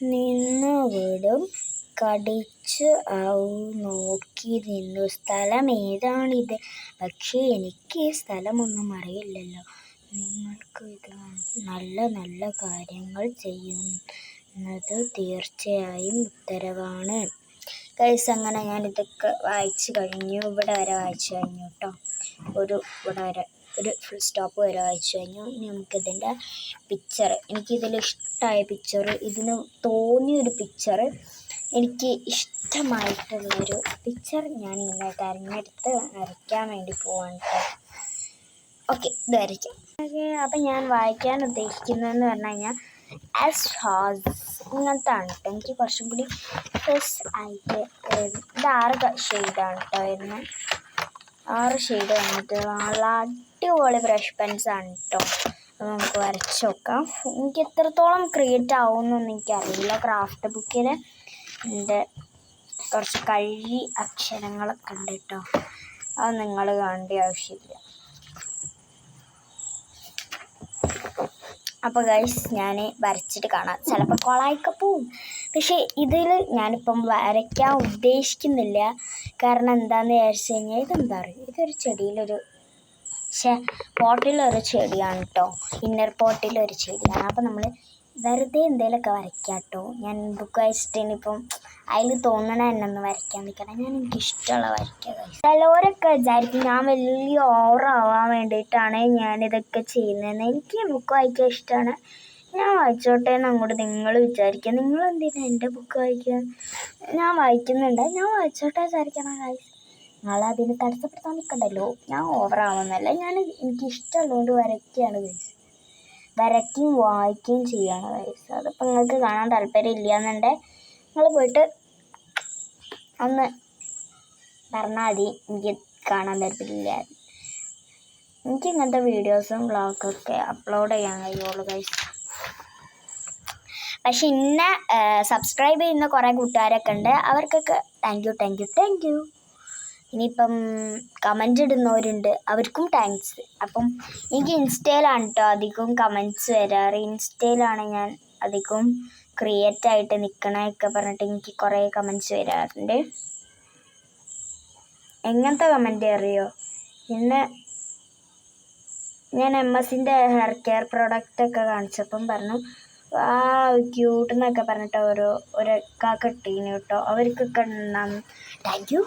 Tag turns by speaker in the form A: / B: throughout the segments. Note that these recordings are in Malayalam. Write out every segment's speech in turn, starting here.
A: നിന്നവിടും കടിച്ച് നോക്കി നിന്നു. സ്ഥലം ഏതാണിത്? പക്ഷേ എനിക്ക് സ്ഥലമൊന്നും അറിയില്ലല്ലോ. നിങ്ങൾക്ക് ഇത് നല്ല നല്ല കാര്യങ്ങൾ ചെയ്യുന്നത് തീർച്ചയായും ഉത്തരവാണ്. ഗൈസ്, അങ്ങനെ ഞാൻ ഇതൊക്കെ വായിച്ചു കഴിഞ്ഞു. ഇവിടെ വരെ വായിച്ചു കഴിഞ്ഞു കേട്ടോ. ഇവിടെ വരെ ഒരു ഫുൾ സ്റ്റോപ്പ് വരെ വായിച്ചു കഴിഞ്ഞു. ഇനി നമുക്കിതിൻ്റെ പിക്ചർ, എനിക്കിതിൽ ഇഷ്ടമായ പിക്ചർ, ഇതിന് തോന്നിയൊരു പിക്ചർ, എനിക്ക് ഇഷ്ടമായിട്ടുള്ളൊരു പിക്ചർ ഞാൻ ഇങ്ങനെ തിരഞ്ഞെടുത്ത് വരയ്ക്കാൻ വേണ്ടി പോവാണ് കേട്ടോ. ഓക്കെ, ഇത് വരയ്ക്കാം. അപ്പം ഞാൻ വായിക്കാൻ ഉദ്ദേശിക്കുന്നതെന്ന് പറഞ്ഞു കഴിഞ്ഞാൽ ഇങ്ങനത്തെ ആണ് കേട്ടോ. എനിക്ക് കുറച്ചും കൂടി ആയിട്ട് ഇത് 6 ഷെയ്ഡാണ് കേട്ടോ വരുന്നത്. 6 ഷെയ്ഡ് വന്നിട്ട് നല്ല അടിപൊളി ബ്രഷ് പെൻസാണ് കേട്ടോ. അത് നമുക്ക് വരച്ച് നോക്കാം. എനിക്ക് എത്രത്തോളം ക്രിയേറ്റ് ആവുമെന്നൊന്നും എനിക്കറിയില്ല. ക്രാഫ്റ്റ് ബുക്കിൽ എൻ്റെ കുറച്ച് കഴുകി അക്ഷരങ്ങളൊക്കെ ഉണ്ട് കേട്ടോ. അത് നിങ്ങൾ കാണേണ്ട ആവശ്യമില്ല. അപ്പോൾ ഗൈസ്, ഞാൻ വരച്ചിട്ട് കാണാം. ചിലപ്പോൾ കൊളായിക്കെ പോവും. പക്ഷേ ഇതിൽ ഞാനിപ്പം വരയ്ക്കാൻ ഉദ്ദേശിക്കുന്നില്ല. കാരണം എന്താണെന്ന് വിചാരിച്ചു കഴിഞ്ഞാൽ ഇതെന്താ പറയുക, ഇതൊരു ചെടിയിലൊരു പോട്ടിലൊരു ചെടിയാണ് കേട്ടോ. ഇന്നർ പോട്ടിലൊരു ചെടിയാണ്. അപ്പോൾ നമ്മൾ വെറുതെ എന്തെങ്കിലുമൊക്കെ വരയ്ക്കാം കേട്ടോ. ഞാൻ ബുക്ക് വായിച്ചിട്ട് ഇനിയിപ്പം അതിൽ തോന്നണ എന്നൊന്ന് വരയ്ക്കാൻ നിൽക്കണം. എനിക്കിഷ്ടമുള്ള വരയ്ക്കുക. ചിലവരൊക്കെ വിചാരിക്കും ഞാൻ വലിയ ഓവറാവാൻ വേണ്ടിയിട്ടാണ് ഞാനിതൊക്കെ ചെയ്യുന്നതെന്ന്. എനിക്ക് ബുക്ക് വായിക്കാൻ ഇഷ്ടമാണ്. ഞാൻ വായിച്ചോട്ടെ എന്ന് അങ്ങോട്ട് നിങ്ങൾ വിചാരിക്കുക. നിങ്ങളെന്തിനാണ് എൻ്റെ ബുക്ക് വായിക്കുക? ഞാൻ വായിക്കുന്നുണ്ട്, ഞാൻ വായിച്ചോട്ടെ വിചാരിക്കണം ഗൈസ്. നിങ്ങളതിന് തടസ്സപ്പെടുത്താൻ നിൽക്കണ്ടല്ലോ. ഞാൻ ഓവറാവുന്നല്ല, എനിക്കിഷ്ടമുള്ളതുകൊണ്ട് വരയ്ക്കുകയാണ് ഗൈസ്. വരയ്ക്കുകയും വായിക്കുകയും ചെയ്യുകയാണ് ഗൈസ്. അതിപ്പോൾ നിങ്ങൾക്ക് കാണാൻ താല്പര്യം ഇല്ല എന്നുണ്ടെങ്കിൽ നിങ്ങൾ പോയിട്ട് ഒന്ന് പറഞ്ഞാൽ മതി. എനിക്ക് കാണാൻ താല്പര്യമില്ല. എനിക്ക് ഇങ്ങനത്തെ വീഡിയോസും വ്ളോഗൊക്കെ അപ്ലോഡ് ചെയ്യാൻ കഴിയുള്ളൂ ഗൈസ്. പക്ഷെ ഇന്നെ സബ്സ്ക്രൈബ് ചെയ്യുന്ന കുറേ കൂട്ടുകാരൊക്കെ ഉണ്ട്. അവർക്കൊക്കെ താങ്ക് യു. ഇനിയിപ്പം കമൻ്റ് ഇടുന്നവരുണ്ട്, അവർക്കും താങ്ക്സ്. അപ്പം എനിക്ക് ഇൻസ്റ്റയിലാണ് കേട്ടോ അധികം കമൻറ്റ്സ് വരാറ്. ഇൻസ്റ്റയിലാണ് ഞാൻ അധികം ക്രിയേറ്റായിട്ട് നിൽക്കണമൊക്കെ പറഞ്ഞിട്ട് എനിക്ക് കുറേ കമൻറ്റ്സ് വരാറുണ്ട്. എങ്ങനത്തെ കമൻറ്റ് അറിയോ? ഇന്ന് ഞാൻ MS-ൻ്റെ ഹെയർ കെയർ പ്രൊഡക്റ്റൊക്കെ കാണിച്ചപ്പം പറഞ്ഞു ക്യൂട്ട് എന്നൊക്കെ പറഞ്ഞിട്ട് ഒരൊക്കെ ഇട്ടീന് കേട്ടോ. അവർക്കൊക്കെ താങ്ക് യു.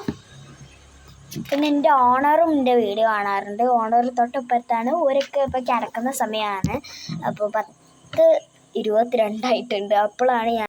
A: പിന്നെ എൻ്റെ ഓണറും എൻ്റെ വീഡിയോ കാണാറുണ്ട്. ഓണർ തൊട്ടിപ്പുറത്താണ്. ഓരൊക്കെ ഇപ്പോൾ കിടക്കുന്ന സമയമാണ്. അപ്പോൾ 10:22 ആയിട്ടുണ്ട്. അപ്പോഴാണ് ഞാൻ